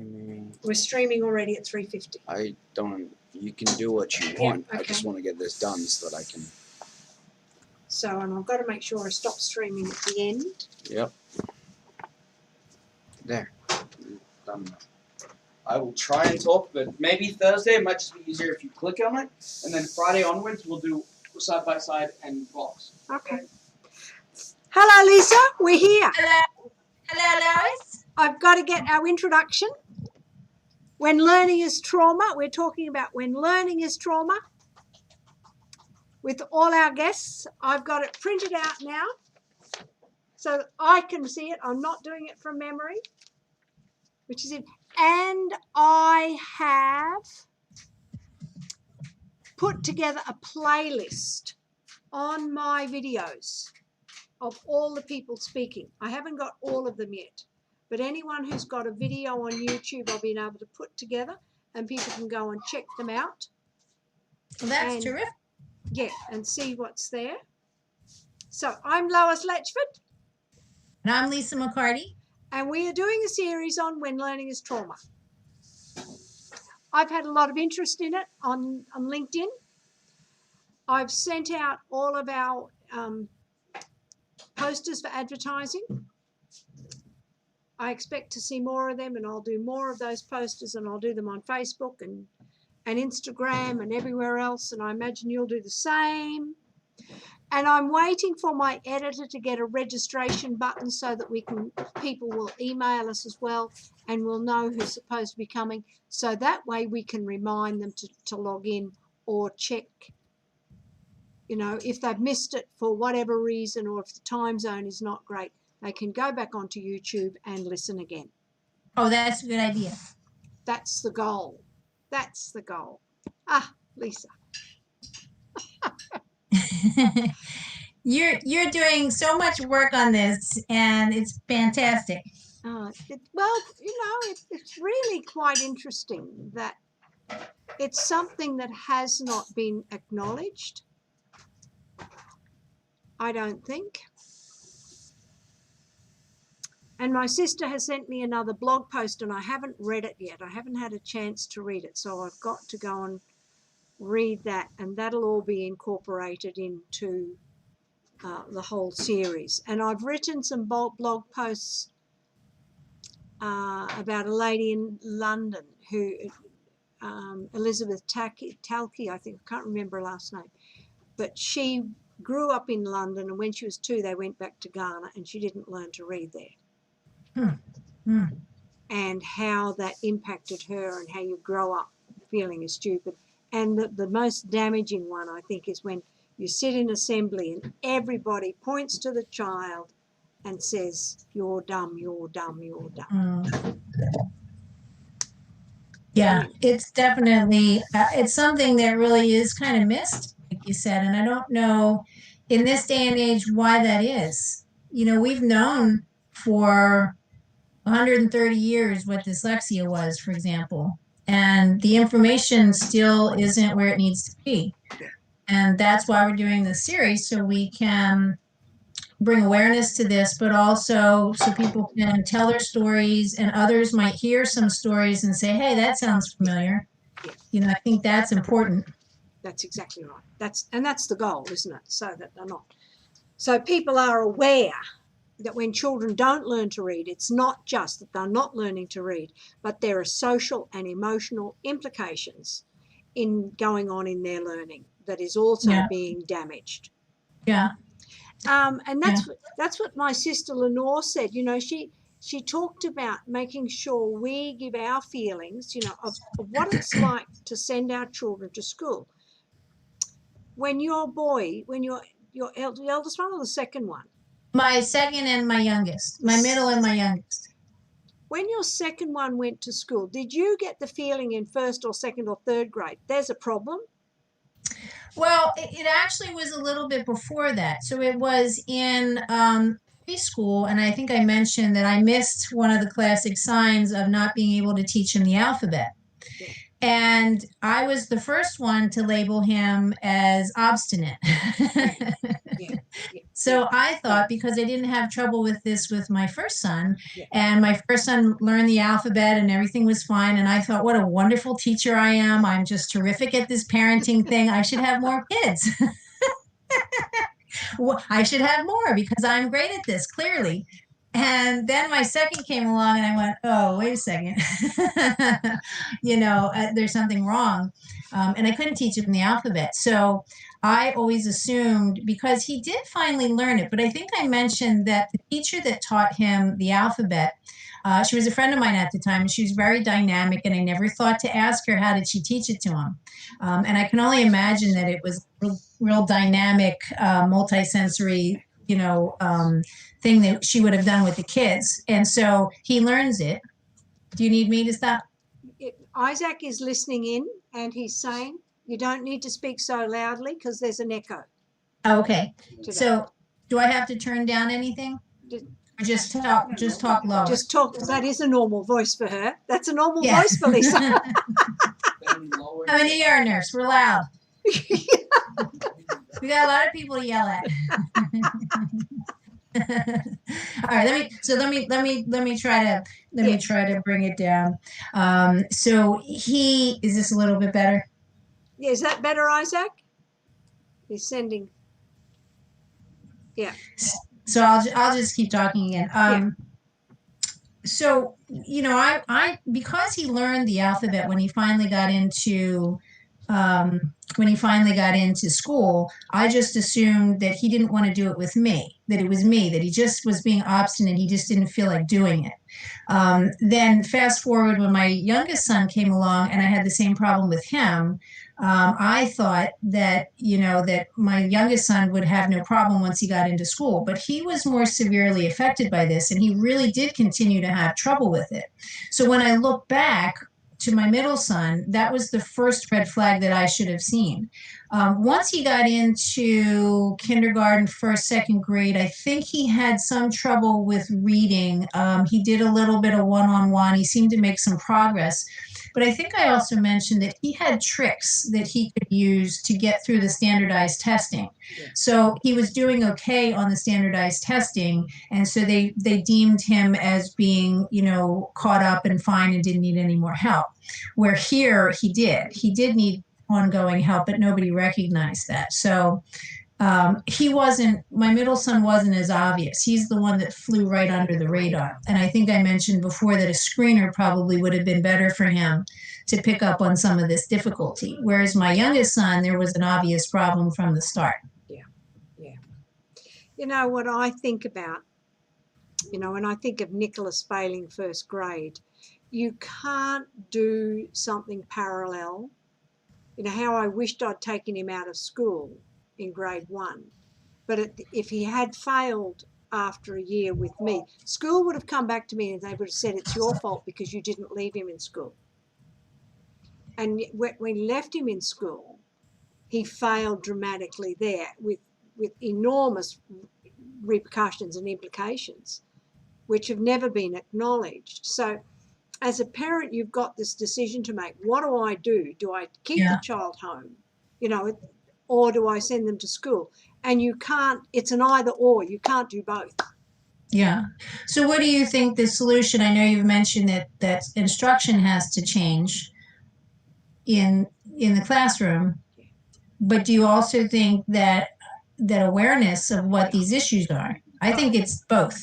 We're streaming already at 3:50. I don't. You can do what you want. Yeah, okay. I just want to get this done so that I can. So, and I've got to make sure I stop streaming at the end. Yep. There. Done. I will try and talk, but maybe Thursday it might just be easier if you click on it, and then Friday onwards we'll do side by side and blocks. Okay. Hello, Lisa. We're here. Hello. Hello, Lois. I've got to get our introduction. When learning is trauma, we're talking about when learning is trauma with all our guests. I've got it printed out now so that I can see it. I'm not doing it from memory, which is it. And I have put together a playlist on my videos of all the people speaking. I haven't got all of them yet. But anyone who's got a video on YouTube, I've been able to put together, and people can go and check them out. Well, that's terrific. Yeah, and see what's there. So I'm Lois Letchford. And I'm Lisa McCarty. And we are doing a series on when learning is trauma. I've had a lot of interest in it on LinkedIn. I've sent out all of our posters for advertising. I expect to see more of them, and I'll do more of those posters, and I'll do them on Facebook and Instagram and everywhere else, and I imagine you'll do the same. And I'm waiting for my editor to get a registration button so that people will email us as well, and we'll know who's supposed to be coming, so that way we can remind them to log in or check, you know, if they've missed it for whatever reason, or if the time zone is not great. They can go back onto YouTube and listen again. Oh, that's a good idea. That's the goal. That's the goal. Ah, Lisa. You're doing so much work on this, and it's fantastic. Well, you know, it's really quite interesting that it's something that has not been acknowledged, I don't think. And my sister has sent me another blog post, and I haven't read it yet. I haven't had a chance to read it, so I've got to go and read that, and that'll all be incorporated into the whole series. And I've written some blog posts about a lady in London who, Elizabeth Talkey, I think, I can't remember her last name, but she grew up in London, and when she was 2, they went back to Ghana, and she didn't learn to read there. And how that impacted her, and how you grow up feeling is stupid. And the most damaging one, I think, is when you sit in assembly and everybody points to the child and says, "You're dumb, you're dumb, you're dumb." Yeah, it's definitely, it's something that really is kind of missed, like you said, and I don't know in this day and age why that is. You know, we've known for 130 years what dyslexia was, for example, and the information still isn't where it needs to be. And that's why we're doing this series, so we can bring awareness to this, but also so people can tell their stories, and others might hear some stories and say, hey, that sounds familiar. You know, I think that's important. That's exactly right. That's the goal, isn't it? So that they're not. So people are aware that when children don't learn to read, it's not just that they're not learning to read, but there are social and emotional implications in going on in their learning that is also being damaged. Yeah. And that's what my sister Lenore said. You know, she talked about making sure we give our feelings, you know, of what it's like to send our children to school. When your eldest one or the second one? My second and my youngest, my middle and my youngest. When your second one went to school, did you get the feeling in first or second or third grade, there's a problem? Well, it actually was a little bit before that. So it was in preschool, and I think I mentioned that I missed one of the classic signs of not being able to teach him the alphabet. Yeah. And I was the first one to label him as obstinate. Yeah. So I thought, because I didn't have trouble with this with my first son, Yeah. and my first son learned the alphabet and everything was fine. And I thought, what a wonderful teacher I am. I'm just terrific at this parenting thing. I should have more kids. Well, I should have more because I'm great at this, clearly. And then my second came along and I went, oh, wait a second. There's something wrong. And I couldn't teach him the alphabet. So I always assumed, because he did finally learn it, but I think I mentioned that the teacher that taught him the alphabet, she was a friend of mine at the time, and she was very dynamic, and I never thought to ask her, how did she teach it to him? And I can only imagine that it was real dynamic, multisensory, thing that she would have done with the kids. And so he learns it. Do you need me to stop? Isaac is listening in, and he's saying, you don't need to speak so loudly because there's an echo. Oh, okay. Today. So do I have to turn down anything? Or just talk lower? Just talk. That is a normal voice for her. That's a normal voice for Lisa. I'm an ER nurse. We're loud. We got a lot of people to yell at. All right, let me try to bring it down. So is this a little bit better? Yeah, is that better, Isaac? He's sending. Yeah. So I'll just keep talking again. So I because he learned the alphabet when he finally got into school, I just assumed that he didn't want to do it with me, that it was me, that he just was being obstinate. He just didn't feel like doing it. Then fast forward, when my youngest son came along and I had the same problem with him, I thought that, that my youngest son would have no problem once he got into school, but he was more severely affected by this, and he really did continue to have trouble with it. So when I look back to my middle son, that was the first red flag that I should have seen. Once he got into kindergarten, first, second grade, I think he had some trouble with reading. He did a little bit of one-on-one. He seemed to make some progress. But I think I also mentioned that he had tricks that he could use to get through the standardized testing. Yeah. So he was doing okay on the standardized testing, and so they deemed him as being, caught up and fine and didn't need any more help. Where here he did need ongoing help, but nobody recognized that. So my middle son wasn't as obvious. He's the one that flew right under the radar. And I think I mentioned before that a screener probably would have been better for him to pick up on some of this difficulty. Whereas my youngest son, there was an obvious problem from the start. Yeah. What I think about, when I think of Nicholas failing first grade, you can't do something parallel. How I wished I'd taken him out of school in grade 1. But if he had failed after a year with me, school would have come back to me and they would have said, it's your fault because you didn't leave him in school. And when we left him in school, he failed dramatically there with enormous repercussions and implications, which have never been acknowledged. So as a parent, you've got this decision to make. What do I do? Do I keep the child home, or do I send them to school? And you can't, it's an either or. You can't do both. Yeah. So what do you think the solution? I know you've mentioned that instruction has to change in the classroom, but do you also think that awareness of what these issues are? I think it's both.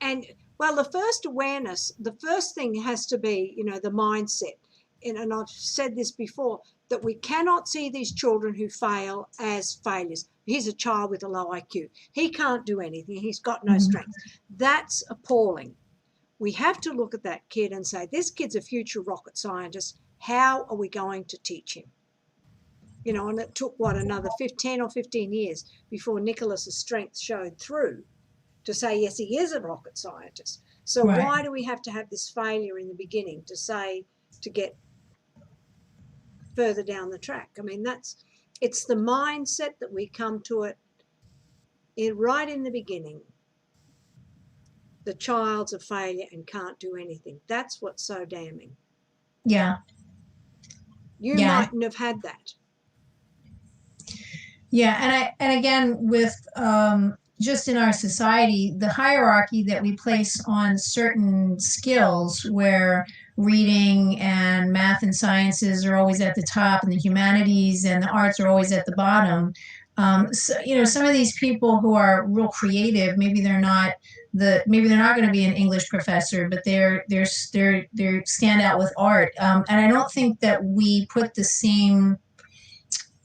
And well, the first thing has to be, the mindset. And I've said this before, that we cannot see these children who fail as failures. He's a child with a low IQ. He can't do anything. He's got no strength. That's appalling. We have to look at that kid and say, this kid's a future rocket scientist. How are we going to teach him? And it took, another 10 or 15 years before Nicholas's strength showed through to say, yes, he is a rocket scientist. So why do we have to have this failure in the beginning to get further down the track? I mean, it's the mindset that we come to it right in the beginning. The child's a failure and can't do anything. That's what's so damning. Yeah. You mightn't have had that. Yeah, and again with just in our society, the hierarchy that we place on certain skills, where reading and math and sciences are always at the top, and the humanities and the arts are always at the bottom. So, some of these people who are real creative, maybe they're not going to be an English professor, but they're stand out with art. And I don't think that we put the same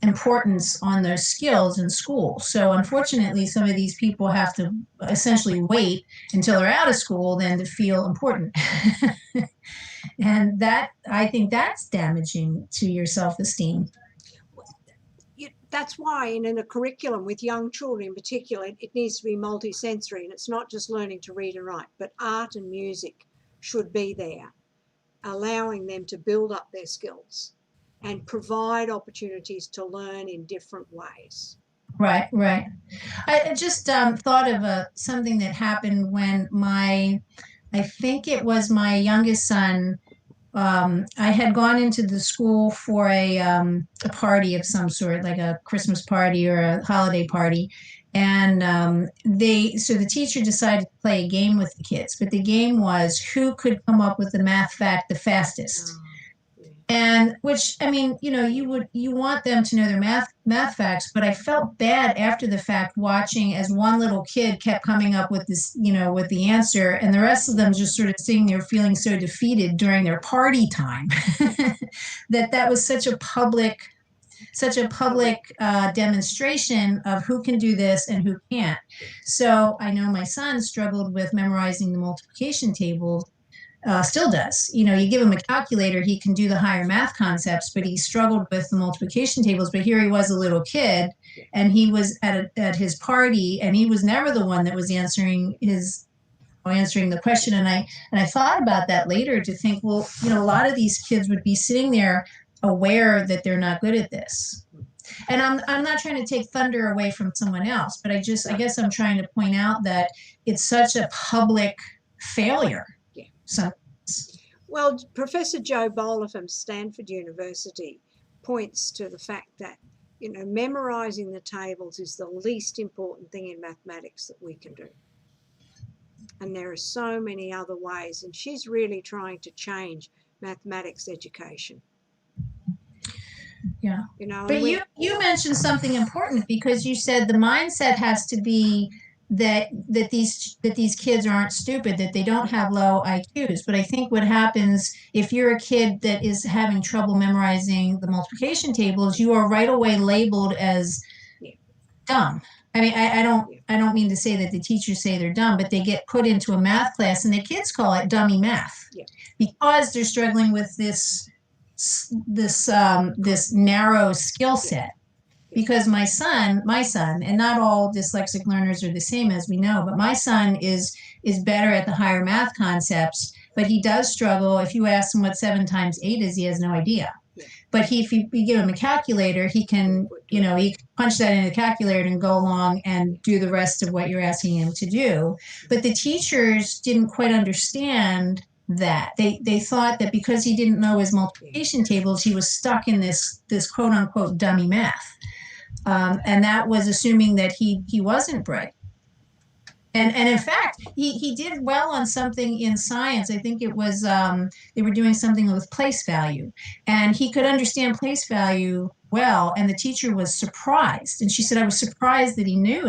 importance on those skills in school. So unfortunately, some of these people have to essentially wait until they're out of school then to feel important. And that, I think that's damaging to your self-esteem. That's why in a curriculum with young children in particular, it needs to be multisensory, and it's not just learning to read and write, but art and music should be there, allowing them to build up their skills and provide opportunities to learn in different ways. Right, right. I just thought of something that happened when I think it was my youngest son. I had gone into the school for a party of some sort, like a Christmas party or a holiday party. And so the teacher decided to play a game with the kids, but the game was who could come up with the math fact the fastest. And which, I mean, you want them to know their math facts, but I felt bad after the fact watching as one little kid kept coming up with this, with the answer, and the rest of them just sort of sitting there feeling so defeated during their party time. That was such a public demonstration of who can do this and who can't. So I know my son struggled with memorizing the multiplication table, still does. You give him a calculator, he can do the higher math concepts, but he struggled with the multiplication tables. But here he was, a little kid, and he was at his party, and he was never the one that was answering the question. And I thought about that later to think, well, a lot of these kids would be sitting there aware that they're not good at this. And I'm not trying to take thunder away from someone else, but I guess I'm trying to point out that it's such a public failure. So, well, Professor Joe Bowler from Stanford University points to the fact that, memorizing the tables is the least important thing in mathematics that we can do. And there are so many other ways, and she's really trying to change mathematics education. Yeah. But you mentioned something important, because you said the mindset has to be that these kids aren't stupid, that they don't have low IQs. But I think what happens if you're a kid that is having trouble memorizing the multiplication tables, you are right away labeled as dumb. I mean, I don't mean to say that the teachers say they're dumb, but they get put into a math class and the kids call it dummy math, because they're struggling with this narrow skill set. Because my son, and not all dyslexic learners are the same, as we know, but my son is better at the higher math concepts, but he does struggle. If you ask him what 7 times 8 is, he has no idea. But if you give him a calculator, he can punch that in the calculator and go along and do the rest of what you're asking him to do. But the teachers didn't quite understand that. They thought that because he didn't know his multiplication tables, he was stuck in this quote unquote dummy math. And that was assuming that he wasn't bright. And in fact, he did well on something in science. I think it was they were doing something with place value, and he could understand place value well. And the teacher was surprised, and she said, "I was surprised that he knew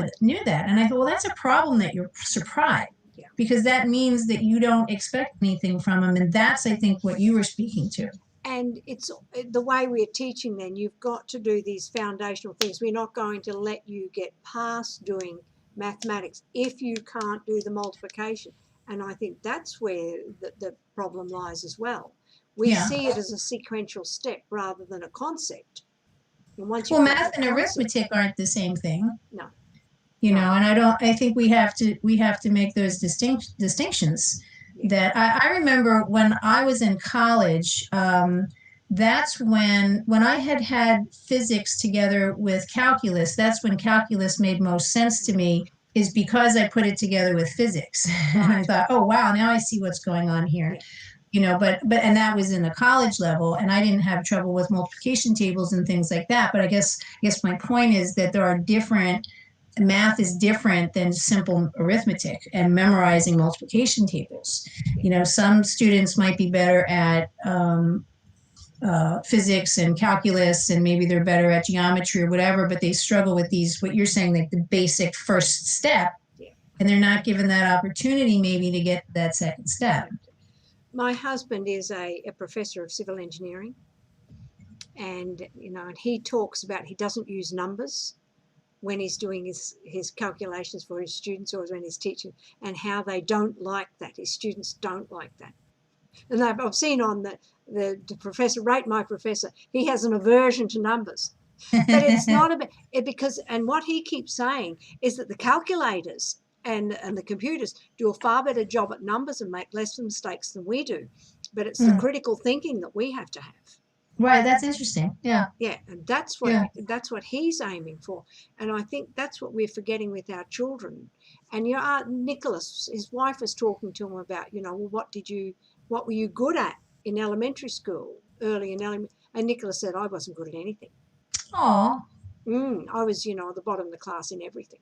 that." And I thought, well, that's a problem that you're surprised, because that means that you don't expect anything from him, and that's, I think, what you were speaking to. And it's the way we're teaching then, you've got to do these foundational things. We're not going to let you get past doing mathematics if you can't do the multiplication. And I think that's where the problem lies as well. We see it as a sequential step rather than a concept. And once math and arithmetic aren't the same thing. No. And I think we have to make those distinctions. That I remember when I was in college, that's when I had physics together with calculus. That's when calculus made most sense to me, is because I put it together with physics. And I thought, oh, wow, now I see what's going on here. and that was in the college level, and I didn't have trouble with multiplication tables and things like that. But I guess my point is that there are different math is different than simple arithmetic and memorizing multiplication tables. Some students might be better at physics and calculus, and maybe they're better at geometry or whatever, but they struggle with these, what you're saying, like the basic first step, and they're not given that opportunity maybe to get that second step. My husband is a professor of civil engineering, and and he talks about he doesn't use numbers when he's doing his calculations for his students or when he's teaching, and how they don't like that. His students don't like that. And I've seen on the professor, rate my professor, he has an aversion to numbers. But it's not about it, because, and what he keeps saying is that the calculators and the computers do a far better job at numbers and make less mistakes than we do. But it's the critical thinking that we have to have. Right, that's interesting. Yeah. Yeah, and that's what he's aiming for. And I think that's what we're forgetting with our children. And Nicholas, his wife was talking to him about, well, what were you good at in elementary school, early in elementary? And Nicholas said, I wasn't good at anything. Oh. I was, at the bottom of the class in everything.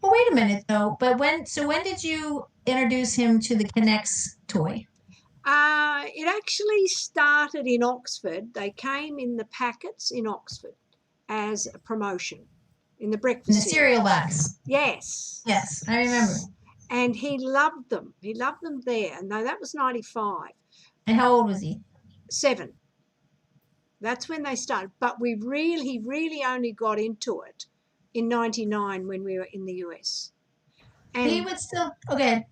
Well, wait a minute though. But when did you introduce him to the Connects toy? It actually started in Oxford. They came in the packets in Oxford as a promotion in the breakfast. In the cereal box. Yes. Yes, I remember. And he loved them. He loved them there. And that was 95. And how old was he? 7. That's when they started. But he really only got into it in 99 when we were in the US. And he would still, okay.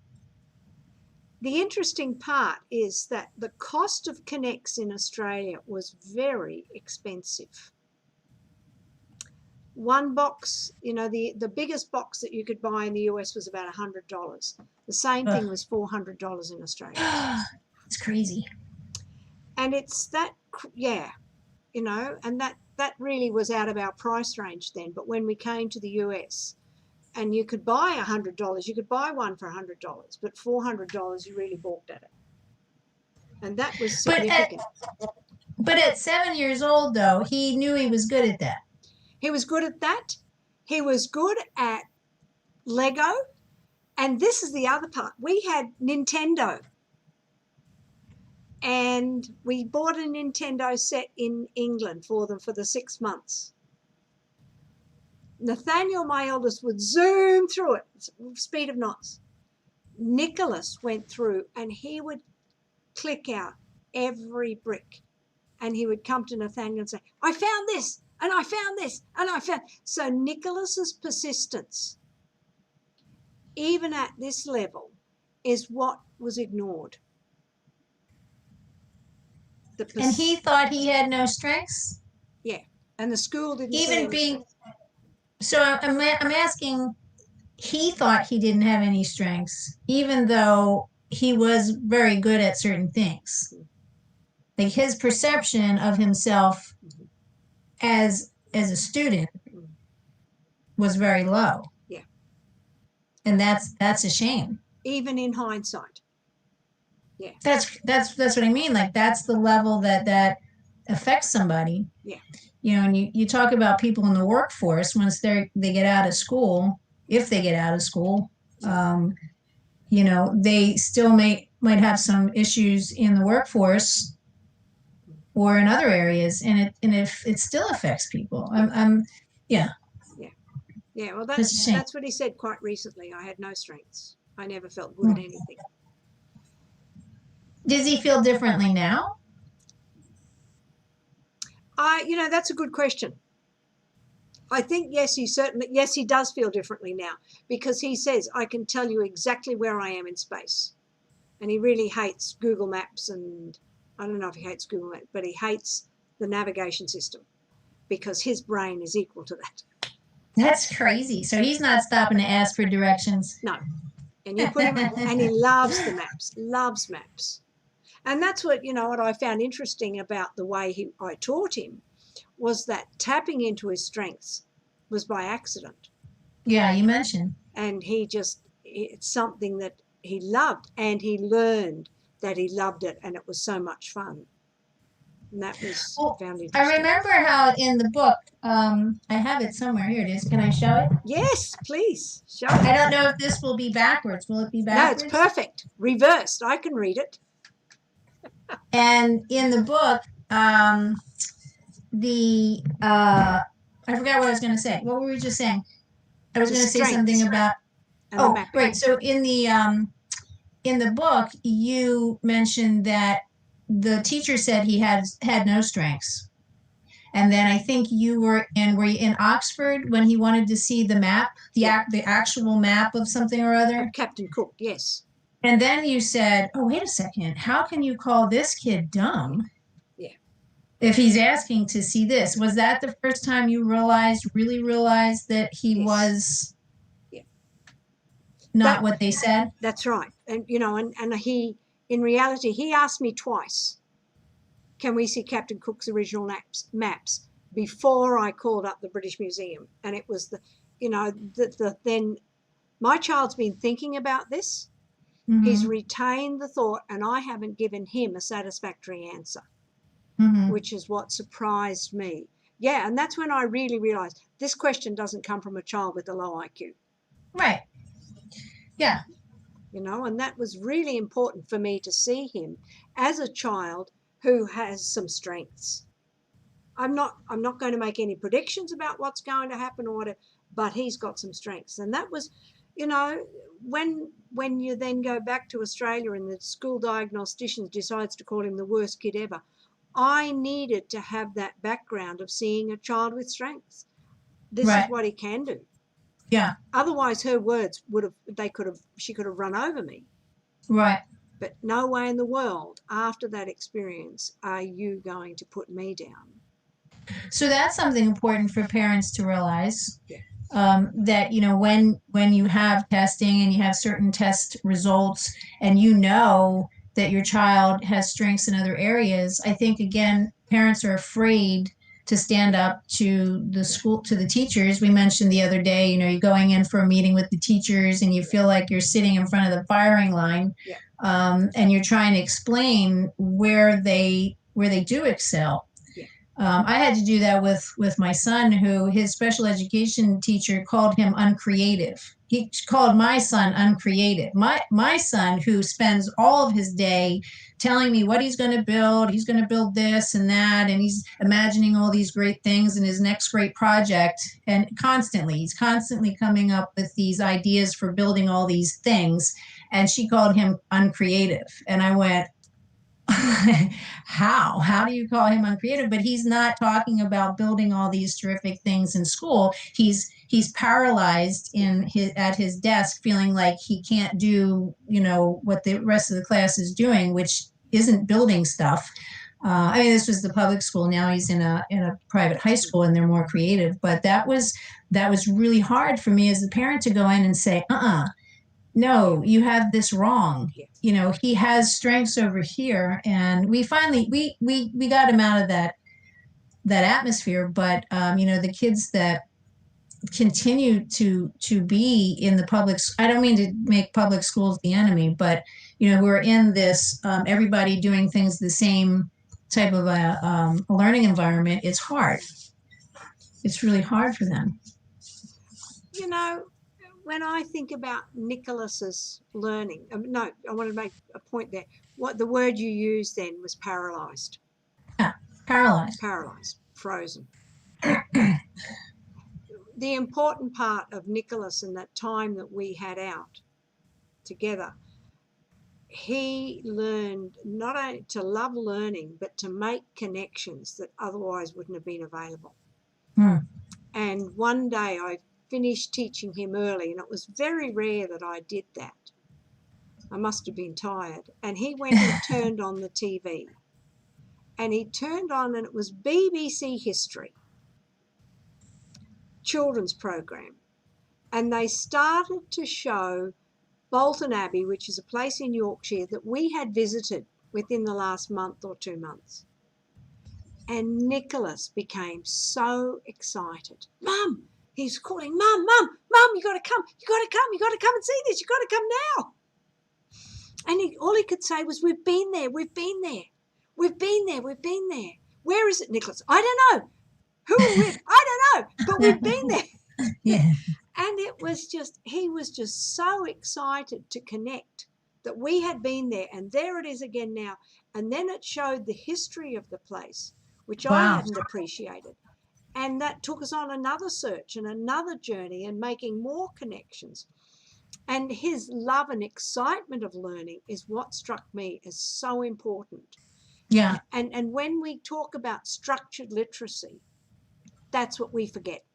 The interesting part is that the cost of Connects in Australia was very expensive. One box, the biggest box that you could buy in the US was about $100. The same thing was $400 in Australia. It's crazy. And it's that, and that really was out of our price range then. But when we came to the US, and you could buy $100, you could buy one for $100, but $400, you really balked at it. And that was significant. But at 7 years old, though, he knew he was good at that. He was good at that. He was good at Lego. And this is the other part. We had Nintendo. And we bought a Nintendo set in England for them for the 6 months. Nathaniel, my eldest, would zoom through it, speed of knots. Nicholas went through and he would click out every brick. And he would come to Nathaniel and say, I found this, and I found this, and I found. So Nicholas's persistence, even at this level, is what was ignored. And he thought he had no strengths? Yeah. And the school didn't even being. So I'm asking, he thought he didn't have any strengths, even though he was very good at certain things. Like his perception of himself as a student was very low. Yeah. And that's a shame. Even in hindsight. Yeah. That's what I mean. Like that's the level that affects somebody. Yeah. And you talk about people in the workforce once they get out of school, if they get out of school, they still might have some issues in the workforce or in other areas, and it still affects people. Yeah. Well, that's what he said quite recently. I had no strengths. I never felt good at anything. Does he feel differently now? That's a good question. I think, yes, he does feel differently now, because he says, I can tell you exactly where I am in space. And he really hates Google Maps, and I don't know if he hates Google Maps, but he hates the navigation system because his brain is equal to that. That's crazy. So he's not stopping to ask for directions. No. And you put him, and he loves the maps, loves maps. And that's what I found interesting about the way I taught him, was that tapping into his strengths was by accident. Yeah, you mentioned. And it's something that he loved, and he learned that he loved it and it was so much fun. And that was Well, found I interesting. remember how in the book, I have it somewhere. Here it is. Can I show it? Yes, please show I it. don't know if this will be backwards. Will it be No, backwards? it's perfect. Reversed. I can read it. And in the book, the I forgot what I was going to say. What were we just saying? I was The going to say something strengths about. and the Oh, mapping. right. So in the book, you mentioned that the teacher said he had no strengths. And then I think were you in Oxford when he wanted to see the map, the actual map of something or other? Captain Cook, yes. And then you said, "Oh, wait a second. How can you call this kid dumb?" Yeah. If he's asking to see this. Was that the first time you really realized that he Yes. was Yeah. not what they said? That's right. And, you know, and he, in reality, he asked me twice, can we see Captain Cook's original maps before I called up the British Museum? And it was then my child's been thinking about this. Mm-hmm. He's retained the thought, and I haven't given him a satisfactory answer, which is what surprised me. Yeah, and that's when I really realized this question doesn't come from a child with a low IQ. Right. Yeah. You know, and that was really important for me to see him as a child who has some strengths. I'm not going to make any predictions about what's going to happen or whatever, but he's got some strengths. And that was, you know, when you then go back to Australia and the school diagnostician decides to call him the worst kid ever, I needed to have that background of seeing a child with strengths. This is what he can do. Yeah. Otherwise, her words she could have run over me. Right. But no way in the world after that experience are you going to put me down. So that's something important for parents to realize. Yeah. That, you know, when you have testing and you have certain test results and you know that your child has strengths in other areas, I think, again, parents are afraid to stand up to the teachers. We mentioned the other day, you know, you're going in for a meeting with the teachers and you feel like you're sitting in front of the firing line. Yeah. And you're trying to explain where they do excel. I had to do that with my son, who his special education teacher called him uncreative. He called my son uncreative. My son, who spends all of his day telling me what he's going to build. He's going to build this and that, and he's imagining all these great things in his next great project. And he's constantly coming up with these ideas for building all these things. And she called him uncreative. And I went, how do you call him uncreative? But he's not talking about building all these terrific things in school. He's paralyzed at his desk, feeling like he can't do, you know, what the rest of the class is doing, which isn't building stuff. I mean, this was the public school. Now he's in a private high school, and they're more creative. But that was really hard for me as a parent to go in and say, no, you have this wrong. You know, he has strengths over here. And we finally, we got him out of that atmosphere. But, you know, the kids that continue to be in the I don't mean to make public schools the enemy, but, you know, we're in this, everybody doing things the same type of a learning environment. It's hard. It's really hard for them. You know, when I think about Nicholas's learning, I want to make a point there. What the word you used then was paralyzed. Yeah, paralyzed. Paralyzed, frozen. The important part of Nicholas and that time that we had out together, he learned not only to love learning, but to make connections that otherwise wouldn't have been available. And one day I finished teaching him early, and it was very rare that I did that. I must have been tired. And he went and turned on the TV. And he turned on, and it was BBC History, children's program. And they started to show Bolton Abbey, which is a place in Yorkshire that we had visited within the last month or 2 months. And Nicholas became so excited. Mum! He's calling, Mum, you got to come. You got to come and see this. You got to come now. And all he could say was, we've been there, we've been there, we've been there, we've been there. Where is it, Nicholas? I don't know. Who are we with? I don't know, but we've been there. Yeah. And it was just, he was just so excited to connect that we had been there, and there it is again now. And then it showed the history of the place, which I Wow. hadn't appreciated. And that took us on another search and another journey and making more connections. And his love and excitement of learning is what struck me as so important. Yeah. And when we talk about structured literacy, that's what we forget.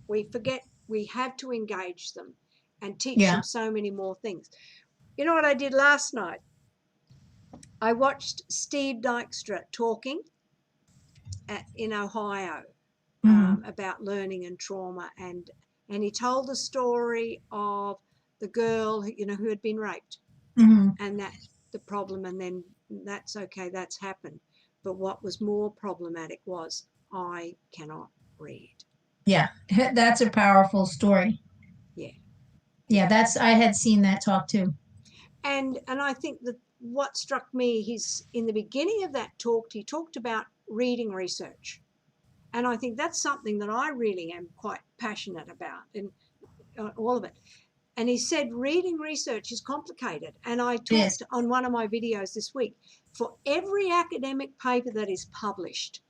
We forget we have to engage them and teach Yeah. them so many more things. You know what I did last night? I watched Steve Dykstra talking in Ohio about learning and trauma, and he told the story of the girl who had been raped, and that the problem, and then that's okay, that's happened, but what was more problematic was, I cannot read. Yeah, that's a powerful story. Yeah, I had seen that talk too. And I think that what struck me, in the beginning of that talk, he talked about reading research. And I think that's something that I really am quite passionate about, in all of it. And he said reading research is complicated. And I talked on one of my videos this week, for every academic paper that is published,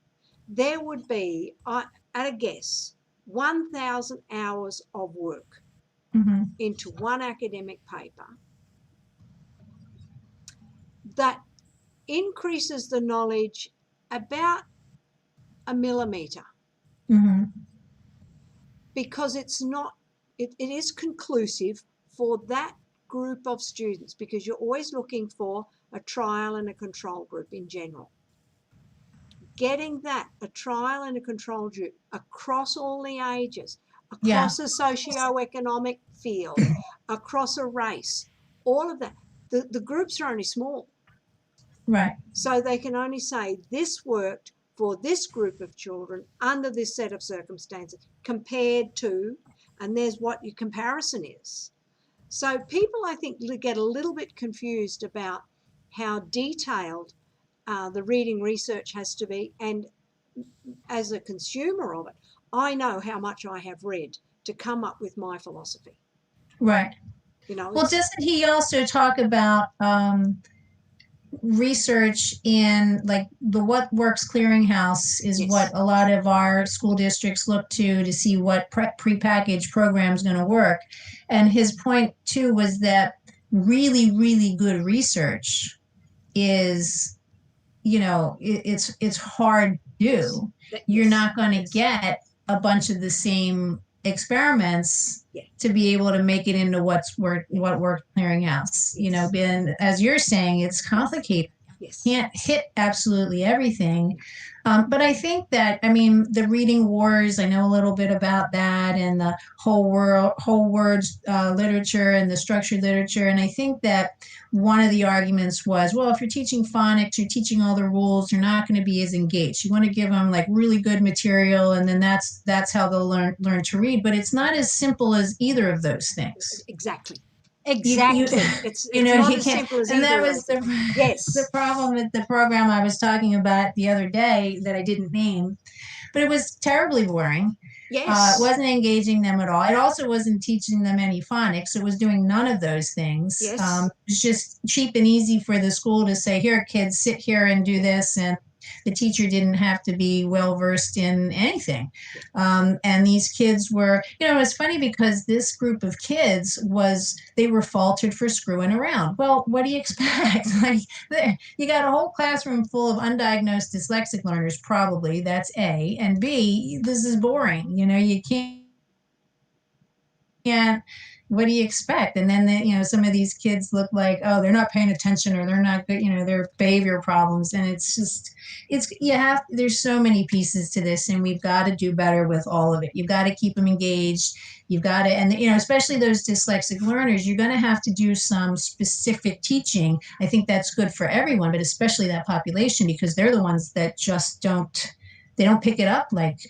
there would be, at a guess, 1,000 hours of work into one academic paper that increases the knowledge about a millimeter, because it is conclusive for that group of students, because you're always looking for a trial and a control group in general. Getting a trial and a control group across all the ages, across a socioeconomic field, across a race, all of that. The groups are only small. Right. So they can only say this worked for this group of children under this set of circumstances compared to, and there's what your comparison is. So people, I think, get a little bit confused about how detailed the reading research has to be. And as a consumer of it, I know how much I have read to come up with my philosophy. Right. Well, doesn't he also talk about research in, like, the What Works Clearinghouse is what a lot of our school districts look to see what prepackaged program is going to work. And his point too was that really, really good research is, it's hard to do. You're not going to get a bunch of the same experiments to be able to make it into What Works Clearinghouse. And as you're saying, it's complicated. Can't hit absolutely everything. But I think that, the reading wars, I know a little bit about that, and the whole words literature and the structured literature. And I think that one of the arguments was, well, if you're teaching phonics, you're teaching all the rules, you're not going to be as engaged. You want to give them like really good material, and then that's how they'll learn to read. But it's not as simple as either of those things. Exactly. It's not as simple as either. And that was the problem with the program I was talking about the other day that I didn't name, but it was terribly boring. It wasn't engaging them at all. It also wasn't teaching them any phonics. It was doing none of those things. It was just cheap and easy for the school to say, here, kids, sit here and do this. And the teacher didn't have to be well versed in anything. And these kids were, it was funny because this group of kids they were faulted for screwing around. Well, what do you expect? Like, you got a whole classroom full of undiagnosed dyslexic learners, probably. That's A. And B, this is boring. You can't, what do you expect? And then, some of these kids look like, oh, they're not paying attention, or they're not good, their behavior problems. And it's just, there's so many pieces to this, and we've got to do better with all of it. You've got to keep them engaged. You've got to, and, especially those dyslexic learners, you're going to have to do some specific teaching. I think that's good for everyone, but especially that population, because they're the ones that just don't pick it up like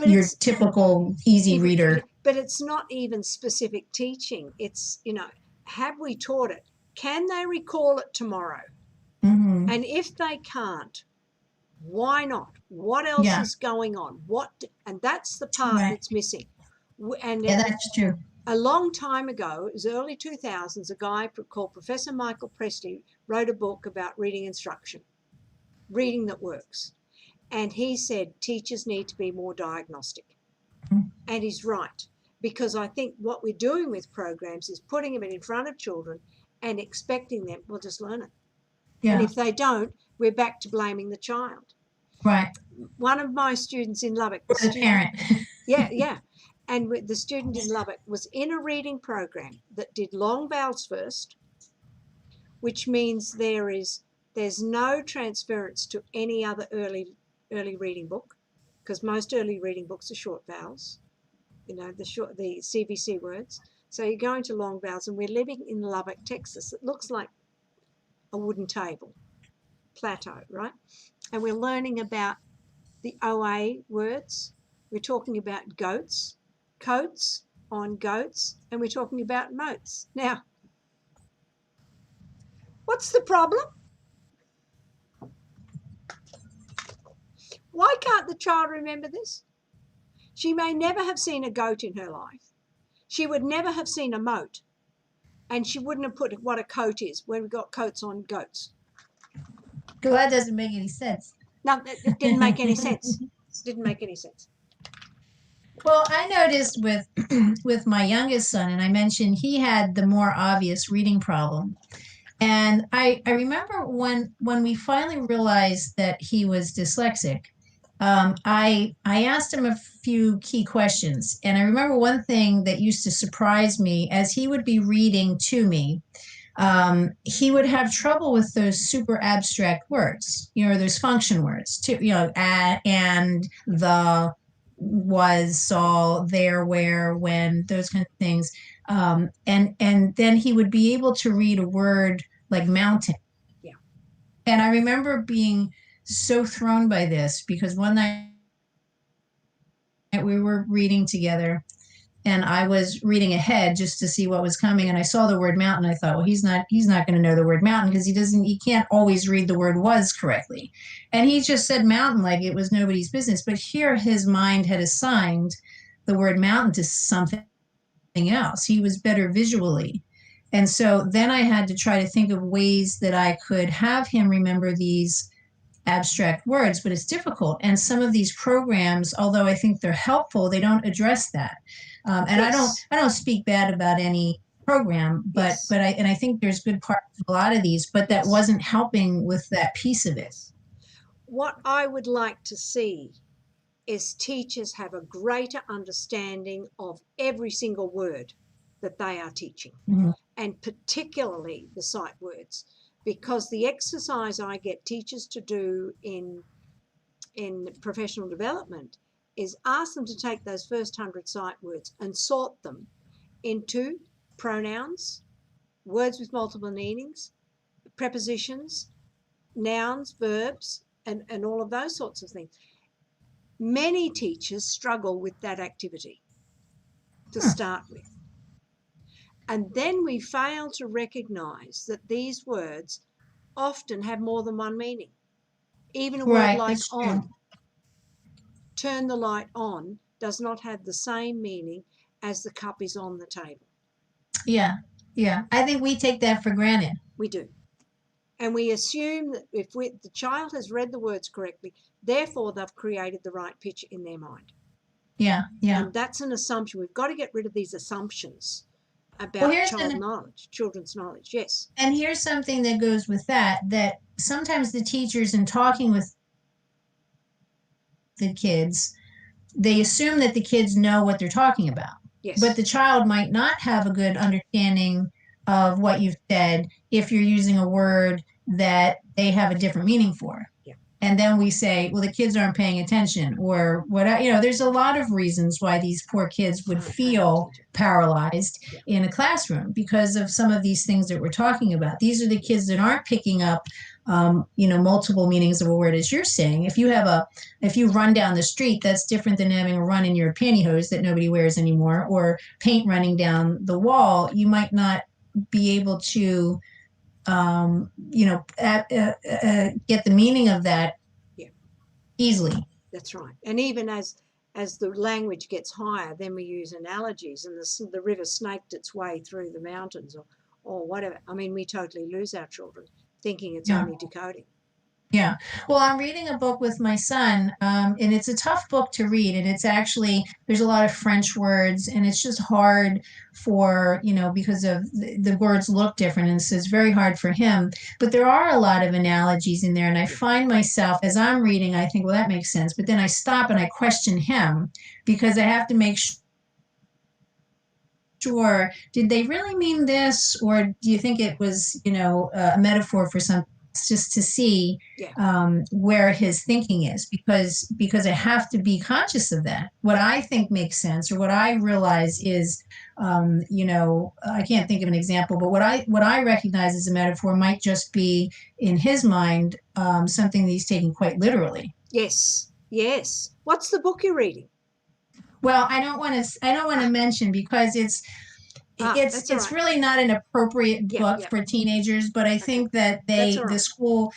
your typical easy reader. But it's not even specific teaching. It's, have we taught it? Can they recall it tomorrow? Mm-hmm. And if they can't, why not? What else Yeah. is going on? And that's the part Right. that's missing. And Yeah, that's true. a long time ago, it was early 2000s, a guy called Professor Michael Presley wrote a book about reading instruction, reading that works. And he said teachers need to be more diagnostic. Mm-hmm. And he's right, because I think what we're doing with programs is putting them in front of children and expecting them, well, just learn it. Yeah. And if they don't, we're back to blaming the child. Right. One of my students in Lubbock, Or the parent. yeah. And the student in Lubbock was in a reading program that did long vowels first, which means there's no transference to any other early reading book, because most early reading books are short vowels, the CVC words. So you're going to long vowels, and we're living in Lubbock, Texas. It looks like a wooden table, plateau, right? And we're learning about the OA words. We're talking about goats, coats on goats, and we're talking about moats. Now, what's the problem? Why can't the child remember this? She may never have seen a goat in her life. She would never have seen a moat. And she wouldn't have put what a coat is when we got coats on goats. Well, that doesn't make any sense. No, it didn't make any sense. Didn't make any sense. Well, I noticed with my youngest son, and I mentioned he had the more obvious reading problem. And I remember when we finally realized that he was dyslexic, I asked him a few key questions. And I remember one thing that used to surprise me as he would be reading to me. He would have trouble with those super abstract words, those function words, too, and, the, was, saw, there, where, when, those kind of things. And then he would be able to read a word like mountain. Yeah. And I remember being so thrown by this because one night we were reading together and I was reading ahead just to see what was coming. And I saw the word mountain. I thought, well, he's not going to know the word mountain because he can't always read the word was correctly. And he just said mountain like it was nobody's business. But here his mind had assigned the word mountain to something else. He was better visually. And so then I had to try to think of ways that I could have him remember these abstract words, but it's difficult. And some of these programs, although I think they're helpful, they don't address that. And Yes. I don't speak bad about any program, but Yes. I think there's good parts of a lot of these, but that Yes. wasn't helping with that piece of it. What I would like to see is teachers have a greater understanding of every single word that they are teaching, Mm-hmm. and particularly the sight words, because the exercise I get teachers to do in professional development is ask them to take those first 100 sight words and sort them into pronouns, words with multiple meanings, prepositions, nouns, verbs, and all of those sorts of things. Many teachers struggle with that activity to start with. And then we fail to recognize that these words often have more than one meaning. Even a word like on. Turn the light on does not have the same meaning as the cup is on the table. Yeah. I think we take that for granted. We do. And we assume that if the child has read the words correctly, therefore they've created the right picture in their mind. Yeah. And that's an assumption. We've got to get rid of these assumptions about children's knowledge. Yes. And here's something that goes with that sometimes the teachers, in talking with the kids, they assume that the kids know what they're talking about. Yes. But the child might not have a good understanding of what you've said if you're using a word that they have a different meaning for. Yeah. And then we say, well, the kids aren't paying attention, or what, there's a lot of reasons why these poor kids would feel paralyzed in a classroom because of some of these things that we're talking about. These are the kids that aren't picking up, multiple meanings of a word, as you're saying. If you run down the street, that's different than having a run in your pantyhose that nobody wears anymore, or paint running down the wall. You might not be able to, get the meaning of that Yeah. easily. That's right. And even as the language gets higher, then we use analogies, and the river snaked its way through the mountains or whatever. I mean, we totally lose our children thinking it's Yeah. only decoding. Yeah. Well, I'm reading a book with my son, and it's a tough book to read. And it's actually, there's a lot of French words, and it's just hard for, because of the words look different. And so it's very hard for him. But there are a lot of analogies in there. And I find myself, as I'm reading, I think, well, that makes sense. But then I stop and I question him because I have to make sure, did they really mean this? Or do you think it was, a metaphor for something? Just to see where his thinking is, because I have to be conscious of that. What I think makes sense, or what I realize is, I can't think of an example, but what I recognize as a metaphor might just be in his mind something that he's taking quite literally. Yes. What's the book you're reading? Well, I don't want to mention because it's right. really not an appropriate book for teenagers, but I think that the school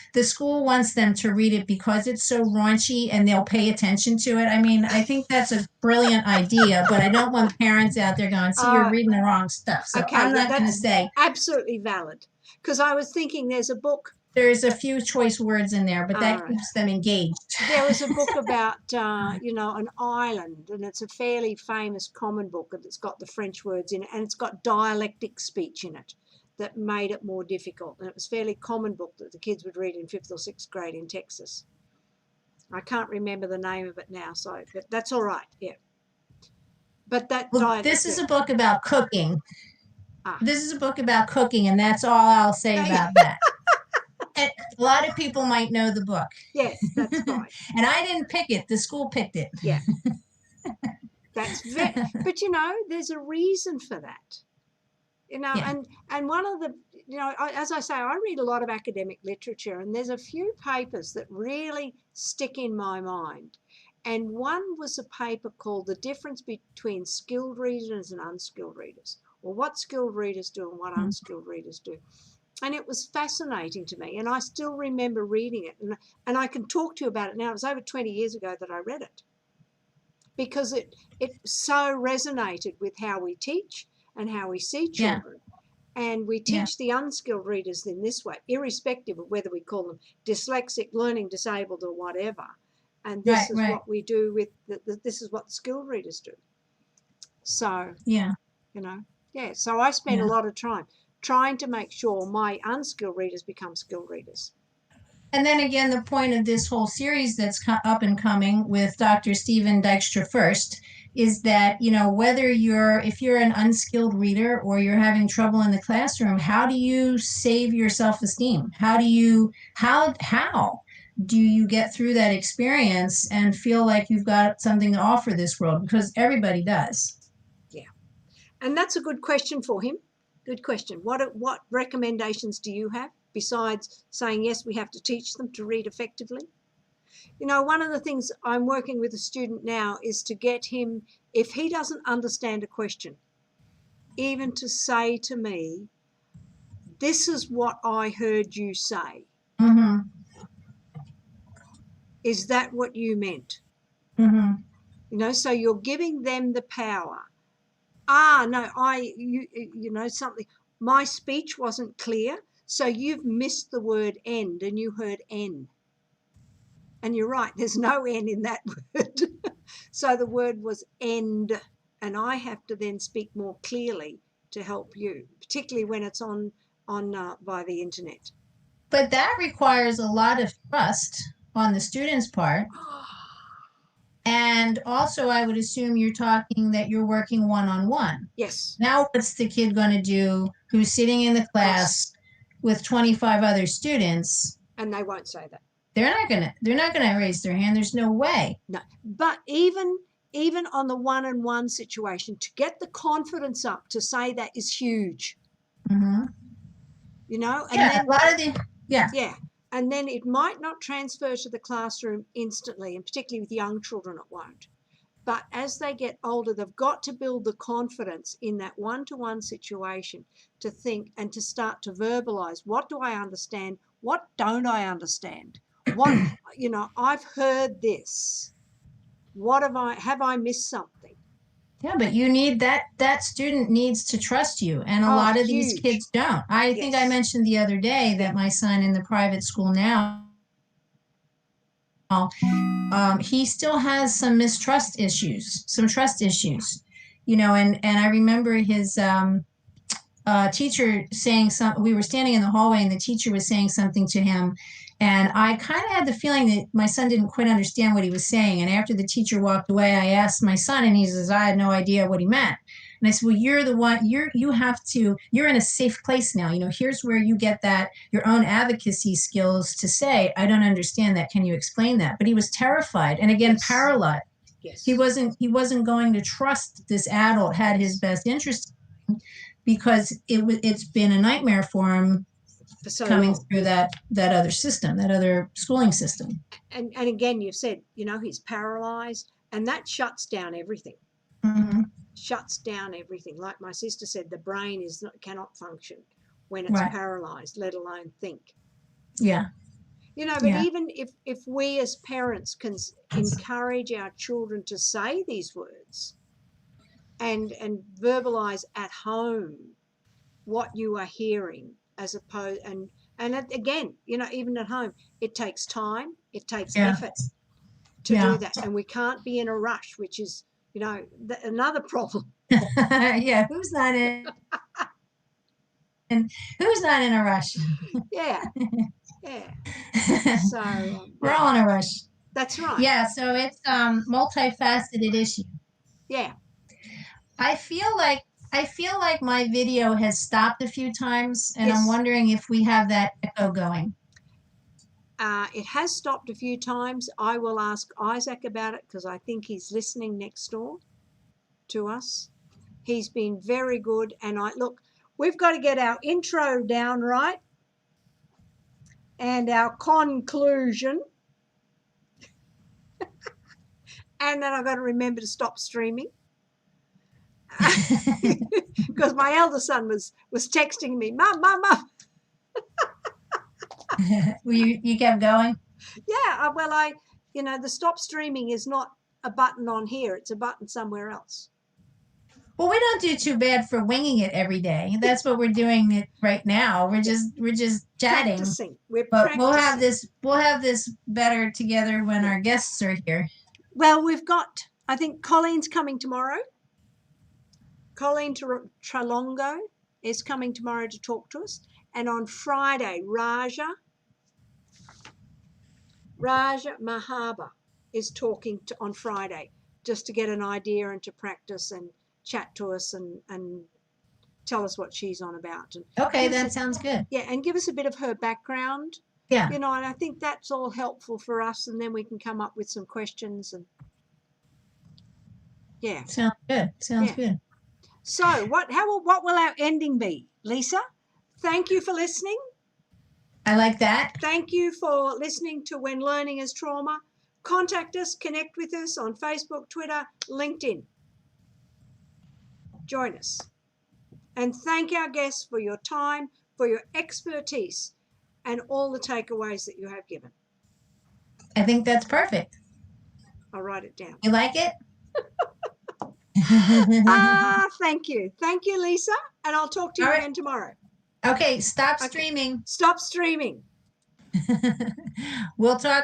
wants them to read it because it's so raunchy and they'll pay attention to it. I mean, I think that's a brilliant idea, but I don't want parents out there going, see, you're reading the wrong stuff. So I'm not going to say. Absolutely valid. Because I was thinking there's a book. There's a few choice words in there, but that keeps them engaged. There was a book about, an island, and it's a fairly famous common book, and it's got the French words in it, and it's got dialectic speech in it that made it more difficult. And it was a fairly common book that the kids would read in 5th or 6th grade in Texas. I can't remember the name of it now, but that's all right, yeah. But this is a book about cooking. This is a book about cooking, and that's all I'll say about that. And a lot of people might know the book. Yes, that's fine. And I didn't pick it. The school picked it. Yeah. But there's a reason for that. And one of the, as I say, I read a lot of academic literature, and there's a few papers that really stick in my mind. And one was a paper called The Difference Between Skilled Readers and Unskilled Readers, or what skilled readers do and what unskilled readers do. And it was fascinating to me, and I still remember reading it, and I can talk to you about it now. It was over 20 years ago that I read it, because it so resonated with how we teach and how we see children. Yeah. And we teach the unskilled readers in this way, irrespective of whether we call them dyslexic, learning disabled, or whatever. And this is what we do with this is what the skilled readers do. So, so I spend a lot of time trying to make sure my unskilled readers become skilled readers. And then again, the point of this whole series that's up and coming with Dr. Stephen Dykstra first is that, if you're an unskilled reader or you're having trouble in the classroom, how do you save your self-esteem? How do you get through that experience and feel like you've got something to offer this world? Because everybody does. Yeah. And that's a good question for him. Good question. What recommendations do you have besides saying, yes, we have to teach them to read effectively? One of the things I'm working with a student now is to get him, if he doesn't understand a question, even to say to me, this is what I heard you say. Mm-hmm. Is that what you meant? Mm-hmm. So you're giving them the power. No, something, my speech wasn't clear, so you've missed the word end and you heard N. And you're right, there's no N in that word. So the word was end, and I have to then speak more clearly to help you, particularly when it's on via the internet. But that requires a lot of trust on the student's part. And also, I would assume you're talking that you're working one-on-one. Yes. Now, what's the kid going to do who's sitting in the class with 25 other students? And they won't say that. They're not gonna raise their hand. There's no way. No. But even on the one-on-one situation, to get the confidence up to say that is huge. Mm-hmm. And then, a lot of the Yeah. And then it might not transfer to the classroom instantly, and particularly with young children, it won't. But as they get older, they've got to build the confidence in that one-to-one situation to think and to start to verbalize, what do I understand? What don't I understand? What, I've heard this. What have I missed something? Yeah, but you need that student needs to trust you. And a Oh, lot of these huge. kids don't. I think I Yes. mentioned the other day that my son in the private school now, he still has some mistrust issues, some trust issues, and I remember his teacher saying something. We were standing in the hallway and the teacher was saying something to him. And I kind of had the feeling that my son didn't quite understand what he was saying. And after the teacher walked away, I asked my son and he says, I had no idea what he meant. And I said, well, you're the one, you're in a safe place now. Here's where you get your own advocacy skills to say, I don't understand that. Can you explain that? But he was terrified. And again, Yes. paralyzed. Yes. He wasn't going to trust this adult had his best interest, because it's been a nightmare for him For so coming long. through that other system, that other schooling system. And again, you've said, he's paralyzed, and that shuts down everything. Mm-hmm. Shuts down everything. Like my sister said, the brain cannot function when it's Right. paralyzed, let alone think. Yeah. But even if we as parents can encourage our children to say these words and verbalize at home what you are hearing, as opposed and again, even at home, it takes time, it takes effort to do that, and we can't be in a rush, which is another problem. Yeah, who's not in a rush? Yeah. So we're all in a rush. That's right. Yeah, so it's multifaceted issue. Yeah. I feel like my video has stopped a few times, and Yes. I'm wondering if we have that echo going. It has stopped a few times. I will ask Isaac about it because I think he's listening next door to us. He's been very good. And we've got to get our intro down right and our conclusion. And then I've got to remember to stop streaming. Because my elder son was texting me, Mum. You kept going? Yeah, well, the stop streaming is not a button on here. It's a button somewhere else. Well, we don't do too bad for winging it every day. That's what we're doing right now. We're just chatting. Practicing. But we'll have this better together when our guests are here. Well, I think Colleen's coming tomorrow. Colleen Tralongo is coming tomorrow to talk to us. And on Friday, Raja Mahaba is talking on Friday, just to get an idea and to practice and chat to us and tell us what she's on about. And okay, that sounds good. Yeah, and give us a bit of her background. Yeah. And I think that's all helpful for us, and then we can come up with some questions. And yeah. Sounds good. Sounds good. So what will our ending be, Lisa? Thank you for listening. I like that. Thank you for listening to When Learning is Trauma. Contact us, connect with us on Facebook, Twitter, LinkedIn. Join us. And thank our guests for your time, for your expertise, and all the takeaways that you have given. I think that's perfect. I'll write it down. You like it? Thank you. Thank you, Lisa. And I'll talk to you again tomorrow. Okay, stop streaming. Stop streaming. We'll talk